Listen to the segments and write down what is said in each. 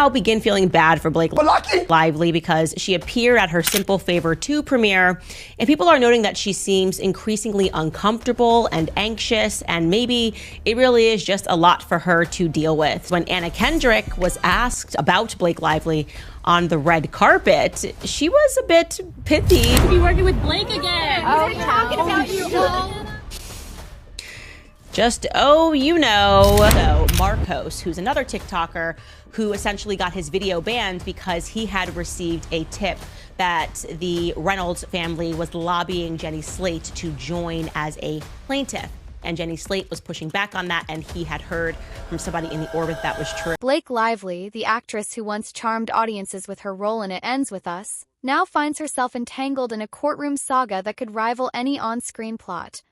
I'll begin feeling bad for Blake Lively because she appeared at her Simple Favor 2 premiere, and people are noting that she seems increasingly uncomfortable and anxious, and maybe it really is just a lot for her to deal with. When Anna Kendrick was asked about Blake Lively on the red carpet, she was a bit pithy. Be working with Blake again. Oh, we're talking about you. Just, oh, you know. So Marcos, who's another TikToker who essentially got his video banned because he had received a tip that the Reynolds family was lobbying Jenny Slate to join as a plaintiff. And Jenny Slate was pushing back on that, and he had heard from somebody in the orbit that was true. Blake Lively, the actress who once charmed audiences with her role in It Ends With Us, now finds herself entangled in a courtroom saga that could rival any on-screen plot.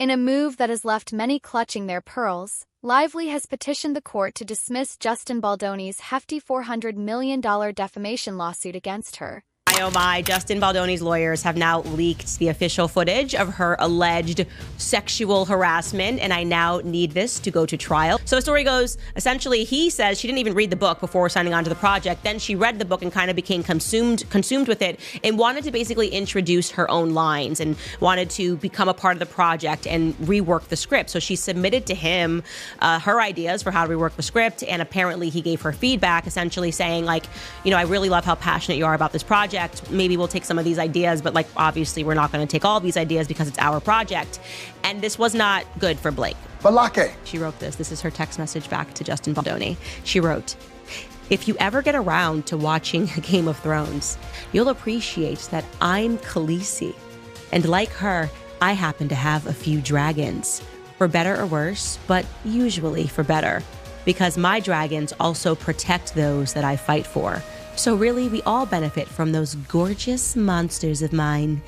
In a move that has left many clutching their pearls, Lively has petitioned the court to dismiss Justin Baldoni's hefty $400 million defamation lawsuit against her. Oh my, Justin Baldoni's lawyers have now leaked the official footage of her alleged sexual harassment, and I now need this to go to trial. So the story goes, essentially, he says she didn't even read the book before signing on to the project. Then she read the book and kind of became consumed with it and wanted to basically introduce her own lines and wanted to become a part of the project and rework the script. So she submitted to him her ideas for how to rework the script, and apparently he gave her feedback, essentially saying, like, you know, I really love how passionate you are about this project. Maybe we'll take some of these ideas, but like obviously we're not going to take all of these ideas because it's our project. And this was not good for Blake. Balake. She wrote this. This is her text message back to Justin Baldoni. She wrote, "If you ever get around to watching Game of Thrones, you'll appreciate that I'm Khaleesi. And like her, I happen to have a few dragons. For better or worse, but usually for better. Because my dragons also protect those that I fight for. So really, we all benefit from those gorgeous monsters of mine."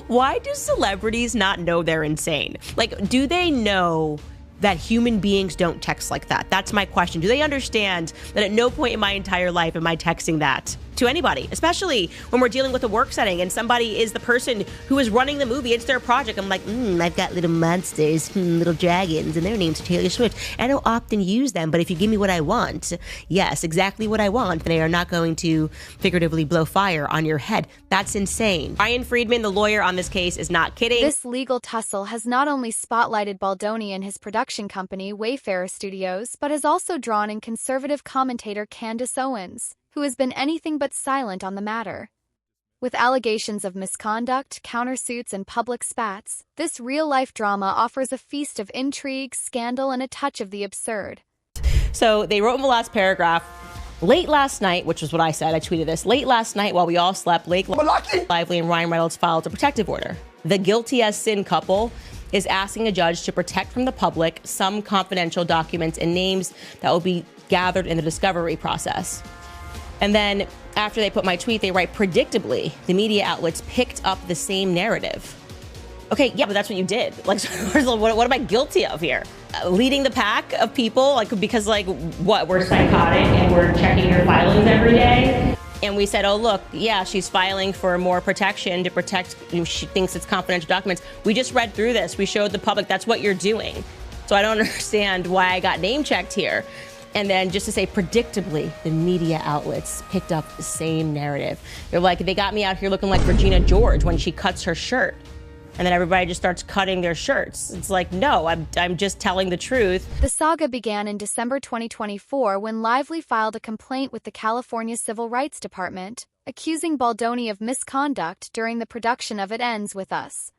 Why do celebrities not know they're insane? Like, do they know that human beings don't text like that? That's my question. Do they understand that at no point in my entire life am I texting that to anybody, especially when we're dealing with a work setting and somebody is the person who is running the movie? It's their project. I'm like, I've got little monsters, little dragons, and their name's Taylor Swift. I don't often use them, but if you give me what I want, yes, exactly what I want, they are not going to figuratively blow fire on your head. That's insane. Ryan Friedman, the lawyer on this case, is not kidding. This legal tussle has not only spotlighted Baldoni and his production company, Wayfarer Studios, but has also drawn in conservative commentator Candace Owens, who has been anything but silent on the matter. With allegations of misconduct, countersuits, and public spats, this real-life drama offers a feast of intrigue, scandal, and a touch of the absurd. So they wrote in the last paragraph, late last night, which was what I said, I tweeted this, late last night while we all slept, Blake Lively and Ryan Reynolds filed a protective order. The guilty as sin couple is asking a judge to protect from the public some confidential documents and names that will be gathered in the discovery process. And then after they put my tweet, they write, predictably, the media outlets picked up the same narrative. Okay, yeah, but that's what you did. Like, what am I guilty of here? Leading the pack of people? Like, because like, what, we're psychotic and we're checking your filings every day? And we said, oh, look, yeah, she's filing for more protection to protect, she thinks it's confidential documents. We just read through this. We showed the public that's what you're doing. So I don't understand why I got name checked here. And then just to say, predictably, the media outlets picked up the same narrative. They're like, they got me out here looking like Regina George when she cuts her shirt. And then everybody just starts cutting their shirts. It's like, no, I'm just telling the truth. The saga began in December 2024 when Lively filed a complaint with the California Civil Rights Department, accusing Baldoni of misconduct during the production of It Ends With Us.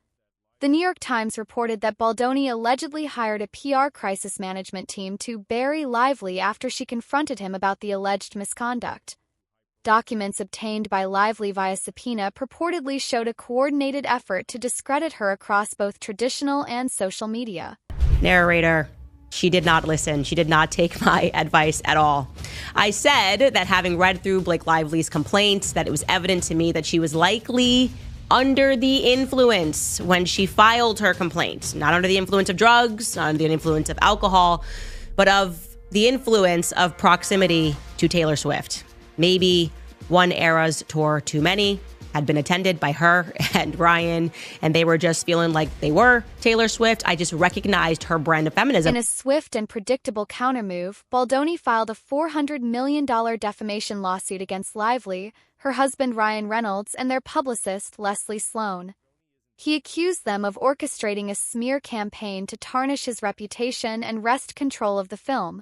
The New York Times reported that Baldoni allegedly hired a PR crisis management team to bury Lively after she confronted him about the alleged misconduct. Documents obtained by Lively via subpoena purportedly showed a coordinated effort to discredit her across both traditional and social media. Narrator, she did not listen. She did not take my advice at all. I said that having read through Blake Lively's complaints, that it was evident to me that she was likely under the influence when she filed her complaint. Not under the influence of drugs, not under the influence of alcohol, but of the influence of proximity to Taylor Swift. Maybe one Eras tour too many, had been attended by her and Ryan, and they were just feeling like they were Taylor Swift. I just recognized her brand of feminism. In a swift and predictable countermove, Baldoni filed a $400 million defamation lawsuit against Lively, her husband Ryan Reynolds, and their publicist Leslie Sloan. He accused them of orchestrating a smear campaign to tarnish his reputation and wrest control of the film.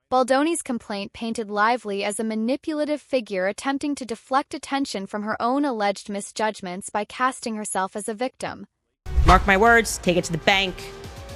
Baldoni's complaint painted Lively as a manipulative figure attempting to deflect attention from her own alleged misjudgments by casting herself as a victim. Mark my words, take it to the bank.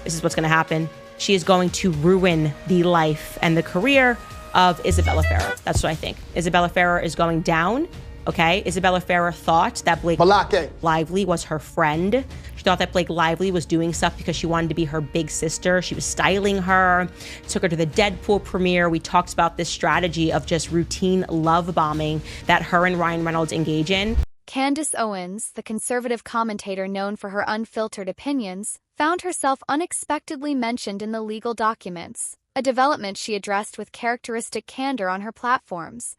This is what's going to happen. She is going to ruin the life and the career of Isabella Ferrer. That's what I think. Isabella Ferrer is going down. Okay, Isabella Ferrer thought that Blake Lively was her friend. She thought that Blake Lively was doing stuff because she wanted to be her big sister. She was styling her, took her to the Deadpool premiere. We talked about this strategy of just routine love bombing that her and Ryan Reynolds engage in. Candace Owens, the conservative commentator known for her unfiltered opinions, found herself unexpectedly mentioned in the legal documents, a development she addressed with characteristic candor on her platforms.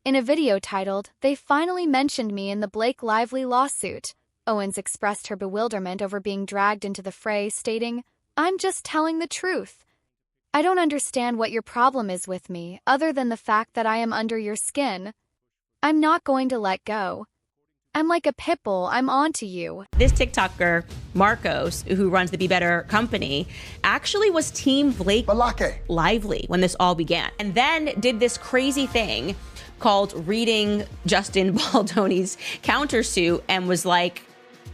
In a video titled, "They Finally Mentioned Me in the Blake Lively Lawsuit," Owens expressed her bewilderment over being dragged into the fray, stating, "I'm just telling the truth. I don't understand what your problem is with me, other than the fact that I am under your skin. I'm not going to let go. I'm like a pit bull, I'm on to you." This TikToker, Marcos, who runs the Be Better company, actually was Team Blake Lively when this all began. And then did this crazy thing called reading Justin Baldoni's countersuit and was like,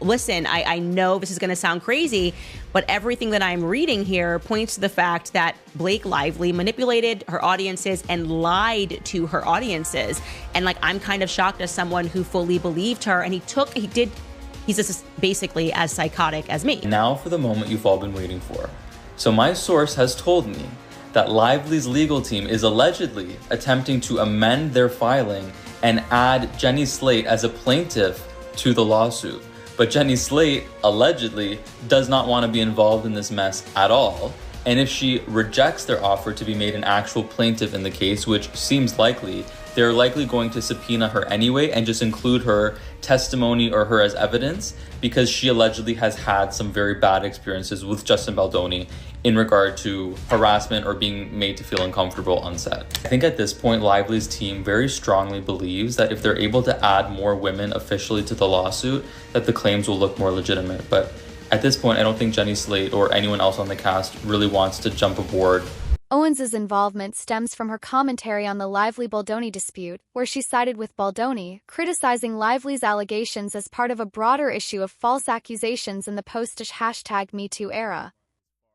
listen, I know this is going to sound crazy, but everything that I'm reading here points to the fact that Blake Lively manipulated her audiences and lied to her audiences. And like, I'm kind of shocked as someone who fully believed her. And he's just basically as psychotic as me. Now for the moment you've all been waiting for. So my source has told me that Lively's legal team is allegedly attempting to amend their filing and add Jenny Slate as a plaintiff to the lawsuit. But Jenny Slate allegedly does not want to be involved in this mess at all. And if she rejects their offer to be made an actual plaintiff in the case, which seems likely, they're likely going to subpoena her anyway and just include her testimony or her as evidence because she allegedly has had some very bad experiences with Justin Baldoni in regard to harassment or being made to feel uncomfortable on set. I think at this point, Lively's team very strongly believes that if they're able to add more women officially to the lawsuit, that the claims will look more legitimate. But at this point, I don't think Jenny Slate or anyone else on the cast really wants to jump aboard. Owens' involvement stems from her commentary on the Lively-Baldoni dispute, where she sided with Baldoni, criticizing Lively's allegations as part of a broader issue of false accusations in the post-ish #MeToo era.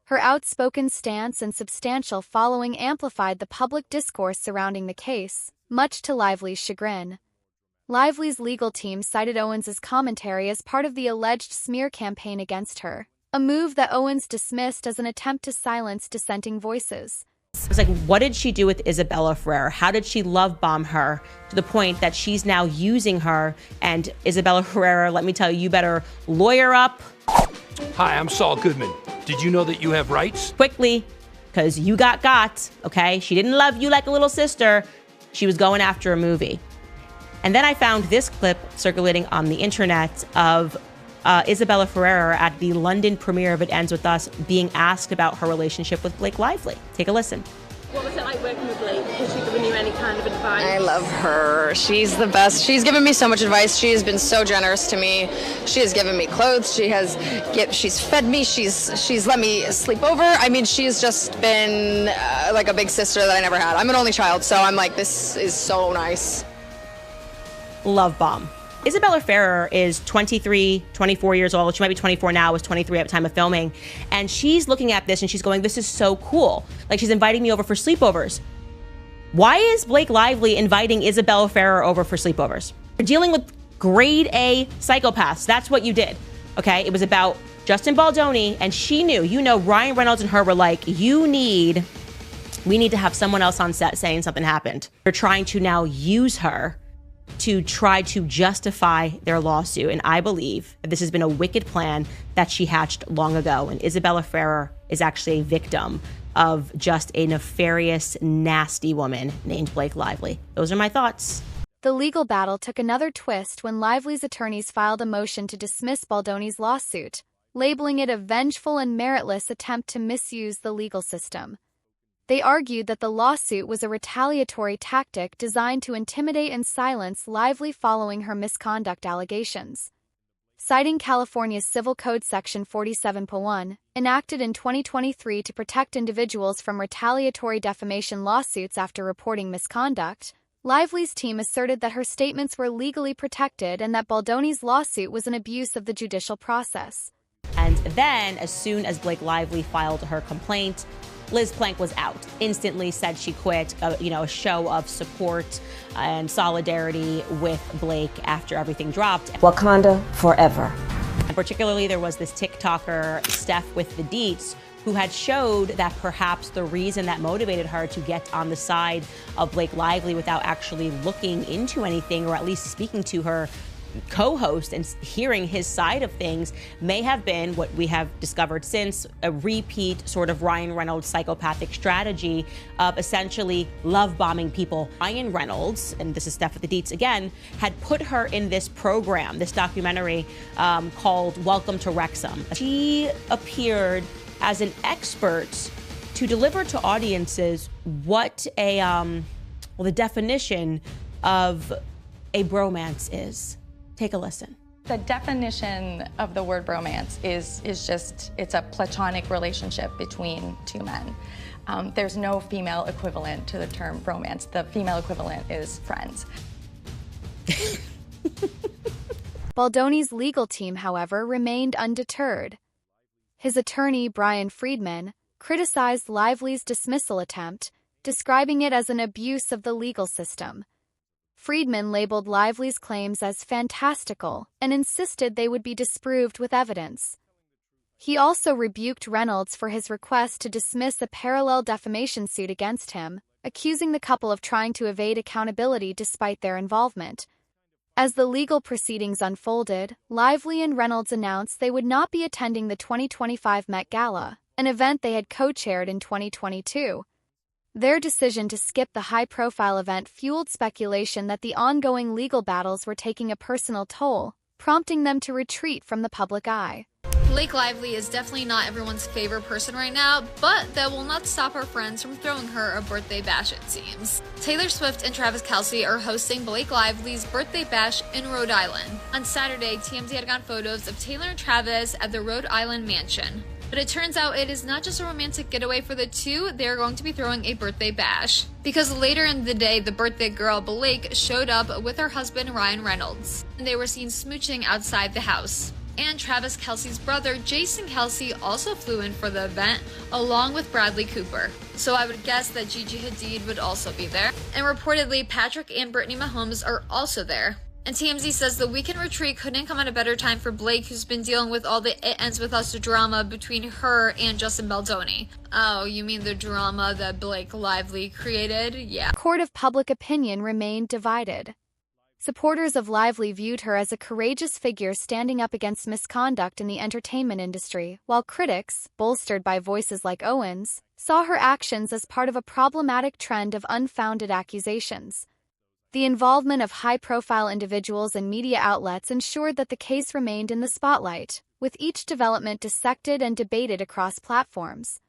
Her outspoken stance and substantial following amplified the public discourse surrounding the case, much to Lively's chagrin. Lively's legal team cited Owens' commentary as part of the alleged smear campaign against her, a move that Owens dismissed as an attempt to silence dissenting voices. It was like, what did she do with Isabella Ferrer? How did she love bomb her to the point that she's now using her? And Isabella Ferrer, let me tell you, you better lawyer up. Hi, I'm Saul Goodman. Did you know that you have rights? Quickly, because you got, okay? She didn't love you like a little sister. She was going after a movie. And then I found this clip circulating on the internet of Isabella Ferrer at the London premiere of It Ends With Us being asked about her relationship with Blake Lively. Take a listen. What was it like working with Blake? Has she given you any kind of advice? I love her. She's the best. She's given me so much advice. She has been so generous to me. She has given me clothes. She's fed me. She's let me sleep over. I mean, she's just been like a big sister that I never had. I'm an only child, so I'm like, this is so nice. Love bomb. Isabella Ferrer is 23, 24 years old. She might be 24 now, was 23 at the time of filming. And she's looking at this and she's going, this is so cool. Like, she's inviting me over for sleepovers. Why is Blake Lively inviting Isabella Ferrer over for sleepovers? You're dealing with grade A psychopaths. That's what you did. Okay? It was about Justin Baldoni, and she knew, Ryan Reynolds and her were like, we need to have someone else on set saying something happened. They're trying to now use her to try to justify their lawsuit. And I believe that this has been a wicked plan that she hatched long ago. And Isabella Ferrer is actually a victim of just a nefarious, nasty woman named Blake Lively. Those are my thoughts. The legal battle took another twist when Lively's attorneys filed a motion to dismiss Baldoni's lawsuit, labeling it a vengeful and meritless attempt to misuse the legal system. They argued that the lawsuit was a retaliatory tactic designed to intimidate and silence Lively following her misconduct allegations. Citing California's Civil Code Section 47.1, enacted in 2023 to protect individuals from retaliatory defamation lawsuits after reporting misconduct, Lively's team asserted that her statements were legally protected and that Baldoni's lawsuit was an abuse of the judicial process. And then, as soon as Blake Lively filed her complaint, Liz Plank was out, instantly said she quit, a show of support and solidarity with Blake after everything dropped. Wakanda forever. And particularly, there was this TikToker, Steph with the Deets, who had showed that perhaps the reason that motivated her to get on the side of Blake Lively without actually looking into anything, or at least speaking to her co-host and hearing his side of things, may have been what we have discovered since, a repeat sort of Ryan Reynolds psychopathic strategy of essentially love bombing people. Ryan Reynolds, and this is Steph with the Deets again, had put her in this program, this documentary called Welcome to Wrexham. She appeared as an expert to deliver to audiences what the definition of a bromance is. Take a listen. The definition of the word bromance is just, it's a platonic relationship between two men. There's no female equivalent to the term bromance. The female equivalent is friends. Baldoni's legal team, however, remained undeterred. His attorney, Brian Friedman, criticized Lively's dismissal attempt, describing it as an abuse of the legal system. Friedman labeled Lively's claims as fantastical and insisted they would be disproved with evidence. He also rebuked Reynolds for his request to dismiss a parallel defamation suit against him, accusing the couple of trying to evade accountability despite their involvement. As the legal proceedings unfolded, Lively and Reynolds announced they would not be attending the 2025 Met Gala, an event they had co-chaired in 2022. Their decision to skip the high-profile event fueled speculation that the ongoing legal battles were taking a personal toll, prompting them to retreat from the public eye. Blake Lively is definitely not everyone's favorite person right now, but that will not stop her friends from throwing her a birthday bash, it seems. Taylor Swift and Travis Kelce are hosting Blake Lively's birthday bash in Rhode Island. On Saturday, TMZ had gotten photos of Taylor and Travis at the Rhode Island mansion. But it turns out it is not just a romantic getaway for the two, they're going to be throwing a birthday bash. Because later in the day, the birthday girl, Blake, showed up with her husband, Ryan Reynolds, and they were seen smooching outside the house. And Travis Kelce's brother, Jason Kelce, also flew in for the event, along with Bradley Cooper. So I would guess that Gigi Hadid would also be there. And reportedly, Patrick and Brittany Mahomes are also there. And TMZ says the weekend retreat couldn't come at a better time for Blake, who's been dealing with all the It Ends With Us drama between her and Justin Baldoni. Oh, you mean the drama that Blake Lively created? Yeah. Court of public opinion remained divided. Supporters of Lively viewed her as a courageous figure standing up against misconduct in the entertainment industry, while critics, bolstered by voices like Owens, saw her actions as part of a problematic trend of unfounded accusations. The involvement of high-profile individuals and media outlets ensured that the case remained in the spotlight, with each development dissected and debated across platforms.